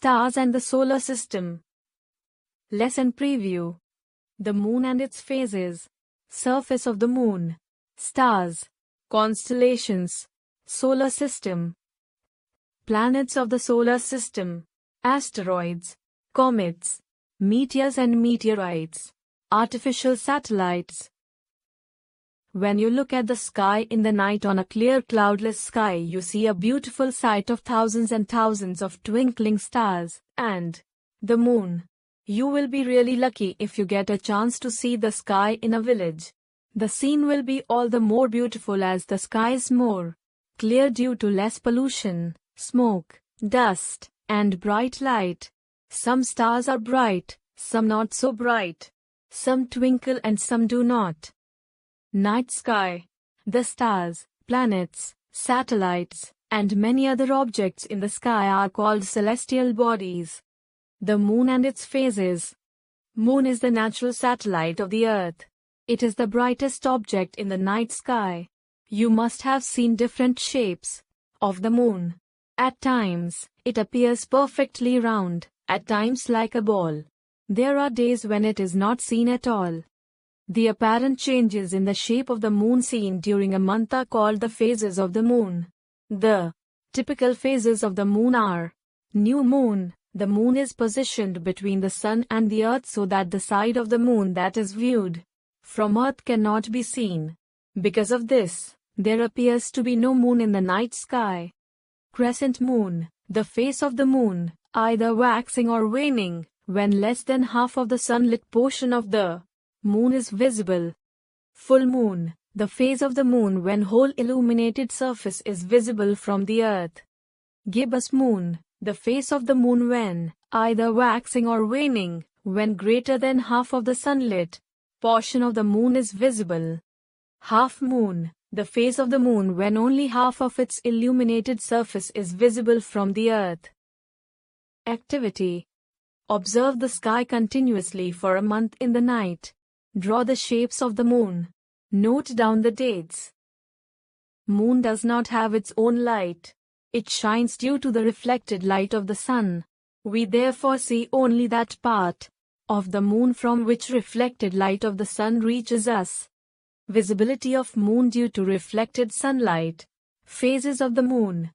Stars and the Solar System. Lesson Preview. The Moon and its Phases. Surface of the Moon. Stars. Constellations. Solar System. Planets of the Solar System. Asteroids. Comets. Meteors and meteorites. Artificial satellites. When you look at the sky in the night on a clear cloudless sky, you see a beautiful sight of thousands and thousands of twinkling stars, and the moon. You will be really lucky if you get a chance to see the sky in a village. The scene will be all the more beautiful as the sky is more clear due to less pollution, smoke, dust, and bright light. Some stars are bright, some not so bright. Some twinkle and some do not. Night sky. The stars, planets, satellites, and many other objects in the sky are called celestial bodies. The moon and its phases. Moon is the natural satellite of the Earth. It is the brightest object in the night sky. You must have seen different shapes of the moon. At times, it appears perfectly round, at times like a ball. There are days when it is not seen at all. The apparent changes in the shape of the moon seen during a month are called the phases of the moon. The typical phases of the moon are: new moon. The moon is positioned between the sun and the earth so that the side of the moon that is viewed from earth cannot be seen. Because of this, there appears to be no moon in the night sky. Crescent moon. The face of the moon, either waxing or waning, when less than half of the sunlit portion of the moon is visible. Full moon. The phase of the moon when whole illuminated surface is visible from the earth. Gibbous moon. The face of the moon when either waxing or waning, when greater than half of the sunlit portion of the moon is visible. Half moon. The phase of the moon when only half of its illuminated surface is visible from the earth. Activity. Observe the sky continuously for a month in the night. Draw the shapes of the moon. Note down the dates. Moon does not have its own light. It shines due to the reflected light of the sun. We therefore see only that part of the moon from which reflected light of the sun reaches us. Visibility of moon due to reflected sunlight. Phases of the moon.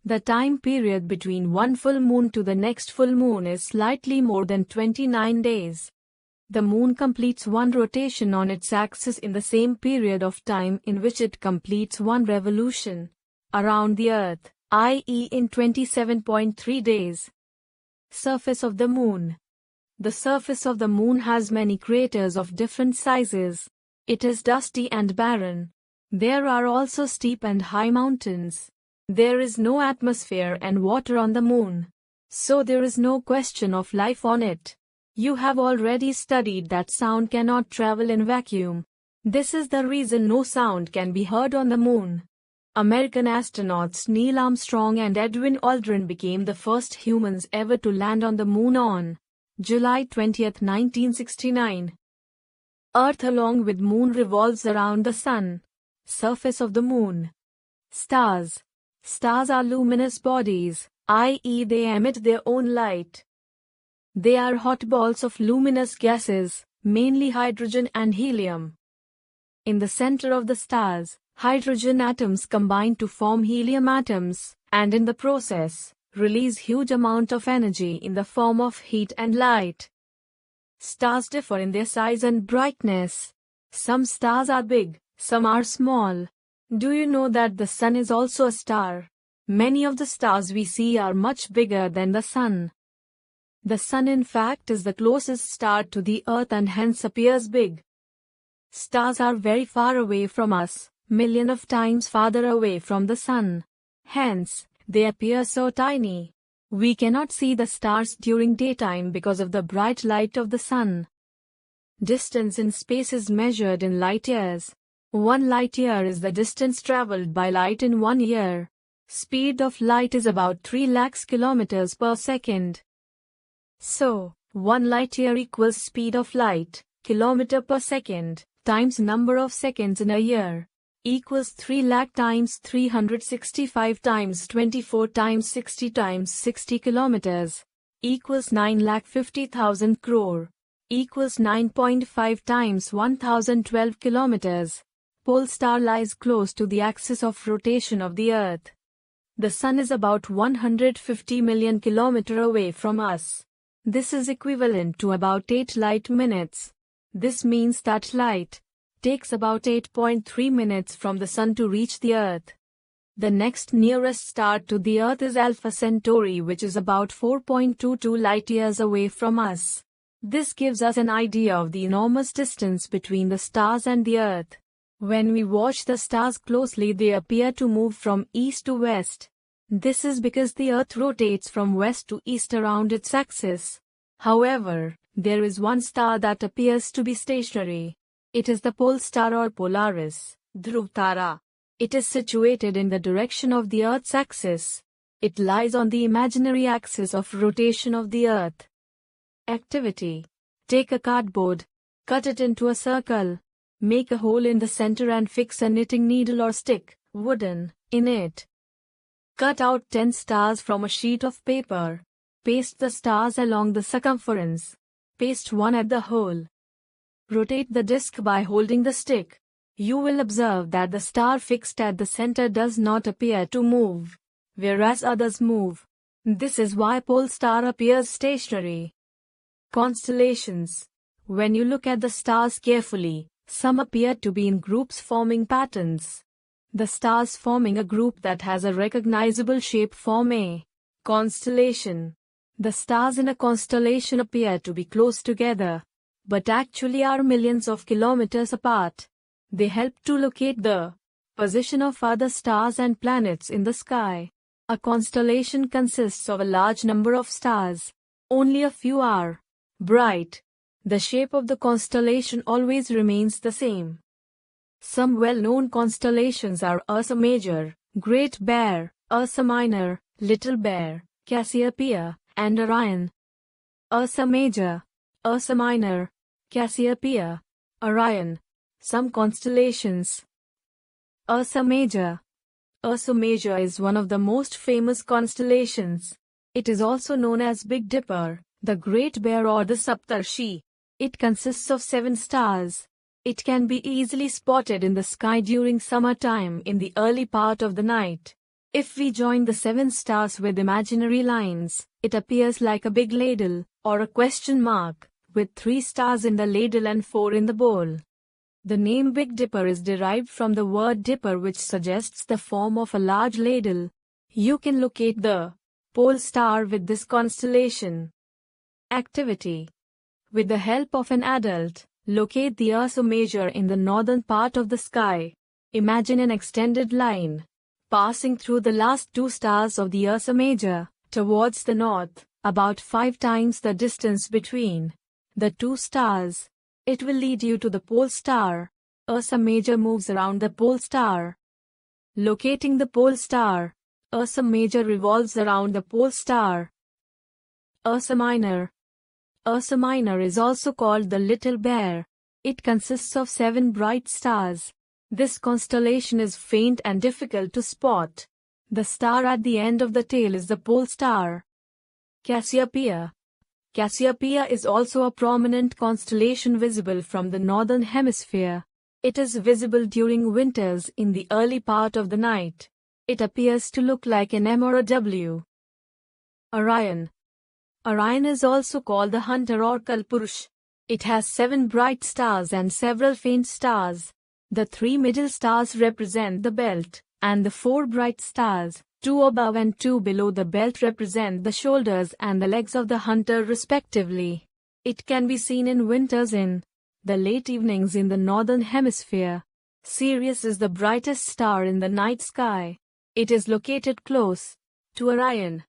The time period between one full moon to the next full moon is slightly more than 29 days. The moon completes one rotation on its axis in the same period of time in which it completes one revolution around the earth, i.e. in 27.3 days. Surface of the moon. The surface of the moon has many craters of different sizes. It is dusty and barren. There are also steep and high mountains. There is no atmosphere and water on the moon, so there is no question of life on it. You have already studied that sound cannot travel in vacuum. This is the reason no sound can be heard on the moon. American astronauts Neil Armstrong and Edwin Aldrin became the first humans ever to land on the moon on July 20, 1969. Earth along with moon revolves around the sun. Surface of the moon. Stars. Stars are luminous bodies, i.e. they emit their own light. They are hot balls of luminous gases, mainly hydrogen and helium. In the center of the stars, hydrogen atoms combine to form helium atoms, and in the process, release huge amount of energy in the form of heat and light. Stars differ in their size and brightness. Some stars are big, some are small. Do you know that the sun is also a star? Many of the stars we see are much bigger than the sun. The sun in fact is the closest star to the earth and hence appears big. Stars are very far away from us, millions of times farther away from the sun. Hence, they appear so tiny. We cannot see the stars during daytime because of the bright light of the sun. Distance in space is measured in light years. 1 light year is the distance traveled by light in 1 year. Speed of light is about 3 lakhs kilometers per second. So, 1 light year equals speed of light, kilometer per second, times number of seconds in a year, equals 3 lakh times 365 times 24 times 60 times 60 kilometers. equals 9,50,000 crore, equals 9.5 times 1012 kilometers. Pole star lies close to the axis of rotation of the Earth. The Sun is about 150 million kilometers away from us. This is equivalent to about 8 light minutes. This means that light takes about 8.3 minutes from the Sun to reach the Earth. The next nearest star to the Earth is Alpha Centauri, which is about 4.22 light-years away from us. This gives us an idea of the enormous distance between the stars and the Earth. When we watch the stars closely, they appear to move from east to west. This is because the Earth rotates from west to east around its axis. However, there is one star that appears to be stationary. It is the pole star or Polaris, Dhruv Tara. It is situated in the direction of the Earth's axis. It lies on the imaginary axis of rotation of the Earth. Activity. Take a cardboard, cut it into a circle, make a hole in the center and fix a knitting needle or stick, wooden, in it. Cut out 10 stars from a sheet of paper. Paste the stars along the circumference. Paste one at the hole. Rotate the disc by holding the stick. You will observe that the star fixed at the center does not appear to move, whereas others move. This is why pole star appears stationary. Constellations. When you look at the stars carefully, some appear to be in groups forming patterns. The stars forming a group that has a recognizable shape form a constellation. The stars in a constellation appear to be close together, but actually are millions of kilometers apart. They help to locate the position of other stars and planets in the sky. A constellation consists of a large number of stars. Only a few are bright. The shape of the constellation always remains the same. Some well-known constellations are Ursa Major, Great Bear, Ursa Minor, Little Bear, Cassiopeia, and Orion. Ursa Major, Ursa Minor, Cassiopeia, Orion. Some constellations. Ursa Major. Ursa Major is one of the most famous constellations. It is also known as Big Dipper, the Great Bear, or the Saptarshi. It consists of 7 stars. It can be easily spotted in the sky during summertime in the early part of the night. If we join the 7 stars with imaginary lines, it appears like a big ladle, or a question mark, with 3 stars in the ladle and 4 in the bowl. The name Big Dipper is derived from the word dipper, which suggests the form of a large ladle. You can locate the pole star with this constellation. Activity. With the help of an adult, locate the Ursa Major in the northern part of the sky. Imagine an extended line passing through the last 2 stars of the Ursa Major towards the north, about 5 times the distance between the 2 stars. It will lead you to the pole star. Ursa Major moves around the pole star. Locating the pole star. Ursa Major revolves around the pole star. Ursa Minor. Ursa Minor is also called the Little Bear. It consists of 7 bright stars. This constellation is faint and difficult to spot. The star at the end of the tail is the pole star. Cassiopeia. Cassiopeia is also a prominent constellation visible from the northern hemisphere. It is visible during winters in the early part of the night. It appears to look like an M or a W. Orion. Orion is also called the Hunter or Kalpurush. It has 7 bright stars and several faint stars. The 3 middle stars represent the belt, and the 4 bright stars, 2 above and 2 below the belt, represent the shoulders and the legs of the hunter respectively. It can be seen in winters in the late evenings in the northern hemisphere. Sirius is the brightest star in the night sky. It is located close to Orion.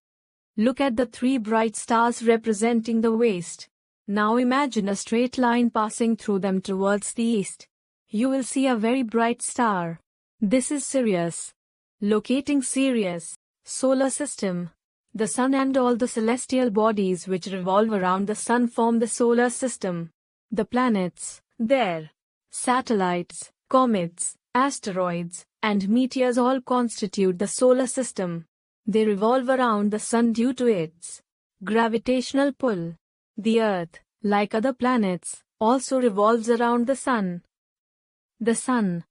Look at the 3 bright stars representing the waist. Now imagine a straight line passing through them towards the east. You will see a very bright star. This is Sirius. Locating Sirius. Solar system. The Sun and all the celestial bodies which revolve around the Sun form the solar system. The planets, their satellites, comets, asteroids, and meteors all constitute the solar system. They revolve around the Sun due to its Gravitational pull. The Earth, like other planets, also revolves around the Sun. The Sun.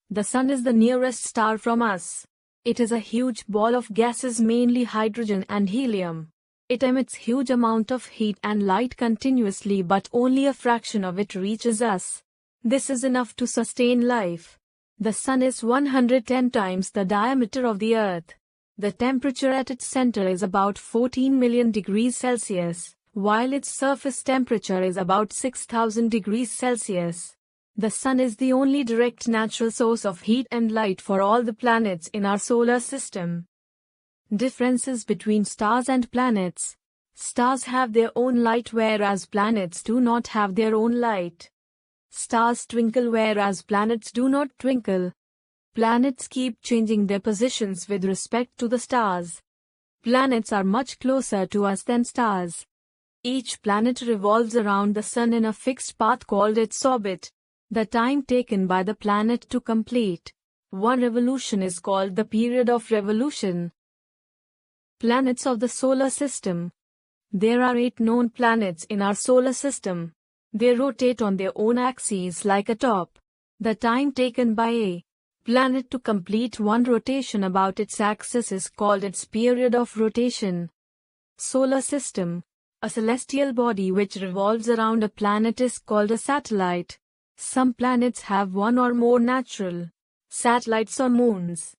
The Sun is the nearest star from us. It is a huge ball of gases, mainly hydrogen and helium. It emits huge amount of heat and light continuously, but only a fraction of it reaches us. This is enough to sustain life. The Sun is 110 times the diameter of the Earth. The temperature at its center is about 14 million degrees Celsius, while its surface temperature is about 6,000 degrees Celsius. The Sun is the only direct natural source of heat and light for all the planets in our solar system. Differences between stars and planets. Stars have their own light, whereas planets do not have their own light. Stars twinkle, whereas planets do not twinkle. Planets keep changing their positions with respect to the stars. Planets are much closer to us than stars. Each planet revolves around the Sun in a fixed path called its orbit. The time taken by the planet to complete one revolution is called the period of revolution. Planets of the solar system. There are 8 known planets in our solar system. They rotate on their own axes like a top. The time taken by a planet to complete one rotation about its axis is called its period of rotation. Solar system. A celestial body which revolves around a planet is called a satellite. Some planets have one or more natural satellites or moons.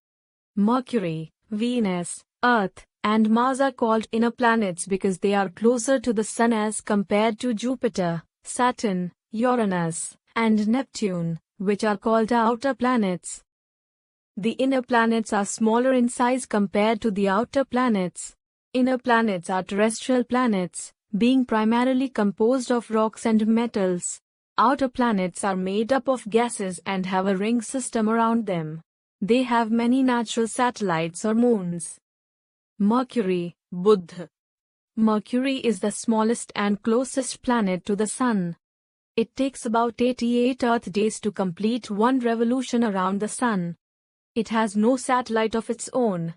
Mercury, Venus, Earth, and Mars are called inner planets because they are closer to the Sun as compared to Jupiter, Saturn, Uranus, and Neptune, which are called outer planets. The inner planets are smaller in size compared to the outer planets. Inner planets are terrestrial planets, being primarily composed of rocks and metals. Outer planets are made up of gases and have a ring system around them. They have many natural satellites or moons. Mercury, Buddha. Mercury is the smallest and closest planet to the Sun. It takes about 88 Earth days to complete one revolution around the Sun. It has no satellite of its own.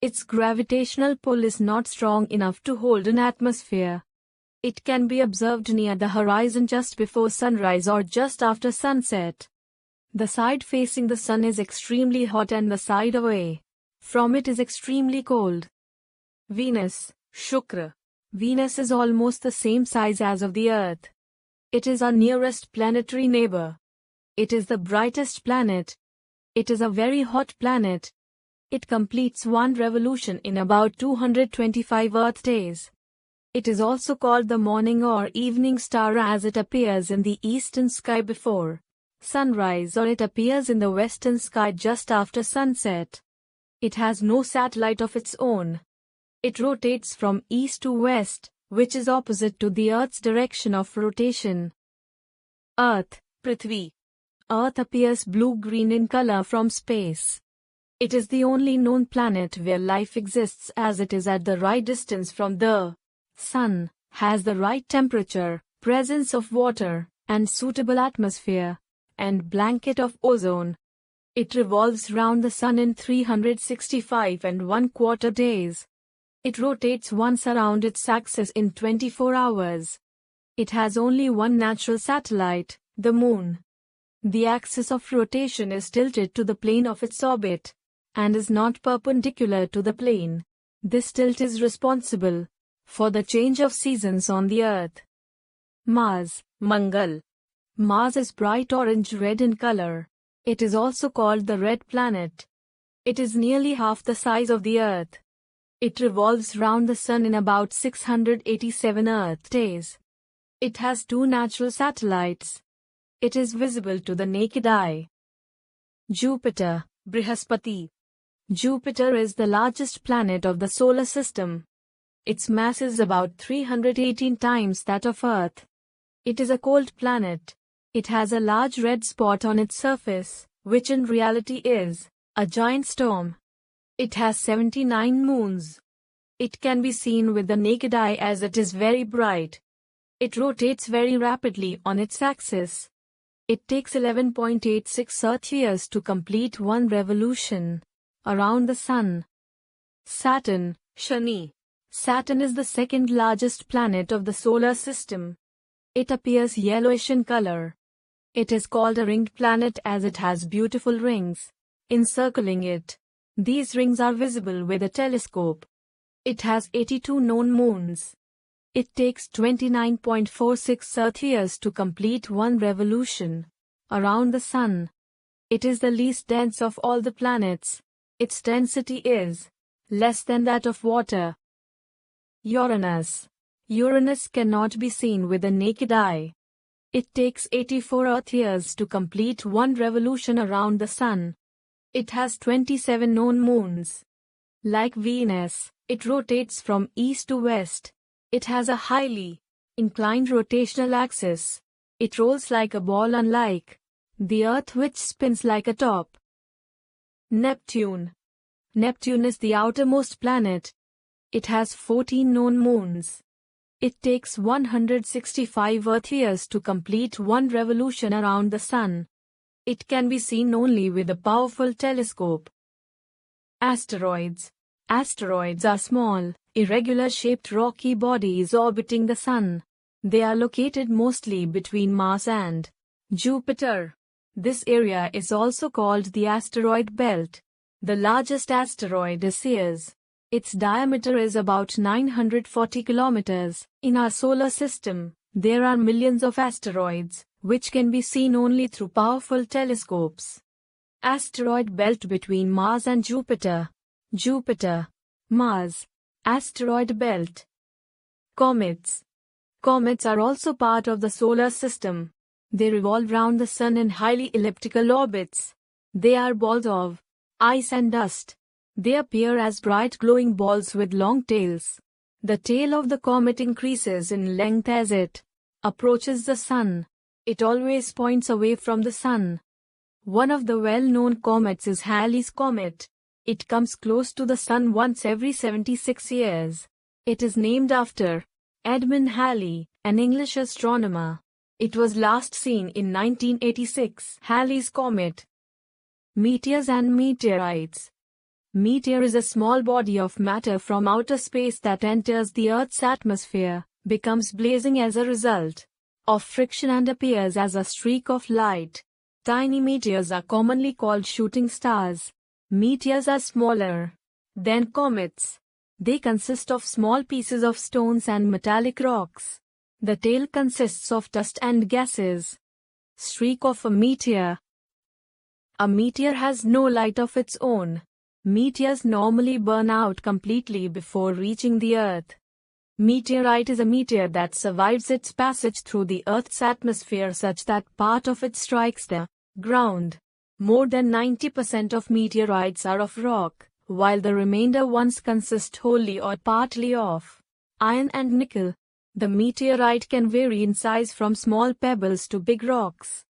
Its gravitational pull is not strong enough to hold an atmosphere. It can be observed near the horizon just before sunrise or just after sunset. The side facing the Sun is extremely hot and the side away from it is extremely cold. Venus, Shukra. Venus is almost the same size as of the Earth. It is our nearest planetary neighbor. It is the brightest planet. It is a very hot planet. It completes one revolution in about 225 Earth days. It is also called the morning or evening star as it appears in the eastern sky before sunrise, or it appears in the western sky just after sunset. It has no satellite of its own. It rotates from east to west, which is opposite to the Earth's direction of rotation. Earth, Prithvi. Earth appears blue-green in color from space. It is the only known planet where life exists, as it is at the right distance from the Sun, has the right temperature, presence of water, and suitable atmosphere, and blanket of ozone. It revolves round the Sun in 365 1/4 days. It rotates once around its axis in 24 hours. It has only one natural satellite, the Moon. The axis of rotation is tilted to the plane of its orbit, and is not perpendicular to the plane. This tilt is responsible for the change of seasons on the Earth. Mars, Mangal. Mars is bright orange-red in color. It is also called the red planet. It is nearly half the size of the Earth. It revolves round the Sun in about 687 Earth days. It has 2 natural satellites. It is visible to the naked eye. Jupiter, Brihaspati. Jupiter is the largest planet of the solar system. Its mass is about 318 times that of Earth. It is a cold planet. It has a large red spot on its surface, which in reality is a giant storm. It has 79 moons. It can be seen with the naked eye as it is very bright. It rotates very rapidly on its axis. It takes 11.86 Earth years to complete one revolution around the Sun. Saturn, Shani. Saturn is the second largest planet of the solar system. It appears yellowish in color. It is called a ringed planet as it has beautiful rings encircling it. These rings are visible with a telescope. It has 82 known moons. It takes 29.46 Earth years to complete one revolution around the Sun. It is the least dense of all the planets. Its density is less than that of water. Uranus. Uranus cannot be seen with the naked eye. It takes 84 Earth years to complete one revolution around the Sun. It has 27 known moons. Like Venus, it rotates from east to west. It has a highly inclined rotational axis. It rolls like a ball unlike the Earth, which spins like a top. Neptune. Neptune is the outermost planet. It has 14 known moons. It takes 165 Earth years to complete one revolution around the Sun. It can be seen only with a powerful telescope. Asteroids. Asteroids are small, irregular-shaped rocky bodies orbiting the Sun. They are located mostly between Mars and Jupiter. This area is also called the asteroid belt. The largest asteroid is Ceres. Its diameter is about 940 kilometers. In our solar system, there are millions of asteroids, which can be seen only through powerful telescopes. Asteroid belt between Mars and Jupiter. Jupiter, Mars, asteroid belt. Comets. Comets are also part of the solar system. They revolve round the Sun in highly elliptical orbits. They are balls of ice and dust. They appear as bright glowing balls with long tails. The tail of the comet increases in length as it approaches the Sun. It always points away from the Sun. One of the well-known comets is Halley's Comet. It comes close to the Sun once every 76 years. It is named after Edmund Halley, an English astronomer. It was last seen in 1986. Halley's Comet. Meteors and meteorites. Meteor is a small body of matter from outer space that enters the Earth's atmosphere, becomes blazing as a result of friction and appears as a streak of light. Tiny meteors are commonly called shooting stars. Meteors are smaller than comets. They consist of small pieces of stones and metallic rocks. The tail consists of dust and gases. Streak of a meteor. A meteor has no light of its own. Meteors normally burn out completely before reaching the Earth. Meteorite is a meteor that survives its passage through the Earth's atmosphere such that part of it strikes the ground. More than 90% of meteorites are of rock, while the remainder ones consist wholly or partly of iron and nickel. The meteorite can vary in size from small pebbles to big rocks.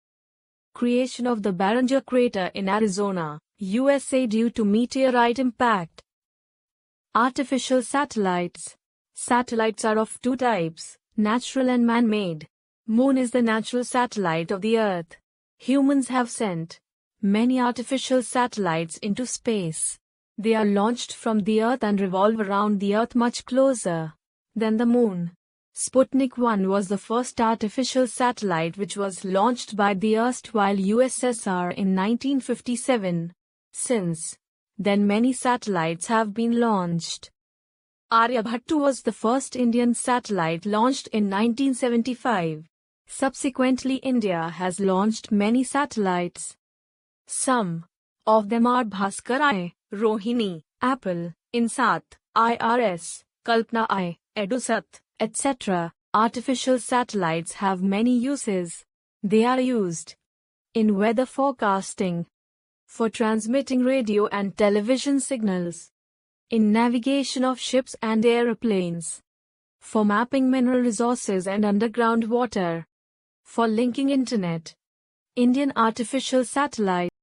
Creation of the Barringer crater in Arizona, USA due to meteorite impact. Artificial satellites. Satellites are of two types, natural and man-made. Moon is the natural satellite of the Earth. Humans have sent many artificial satellites into space. They are launched from the Earth and revolve around the Earth much closer than the Moon. Sputnik 1 was the first artificial satellite which was launched by the erstwhile USSR in 1957. Since then many satellites have been launched. Aryabhatta was the first Indian satellite launched in 1975. Subsequently India has launched many satellites. Some of them are Bhaskar I, Rohini, Apple, Insat, IRS, Kalpana I, Edusat, etc. Artificial satellites have many uses. They are used in weather forecasting, for transmitting radio and television signals, in navigation of ships and aeroplanes, for mapping mineral resources and underground water, for linking internet. Indian artificial satellite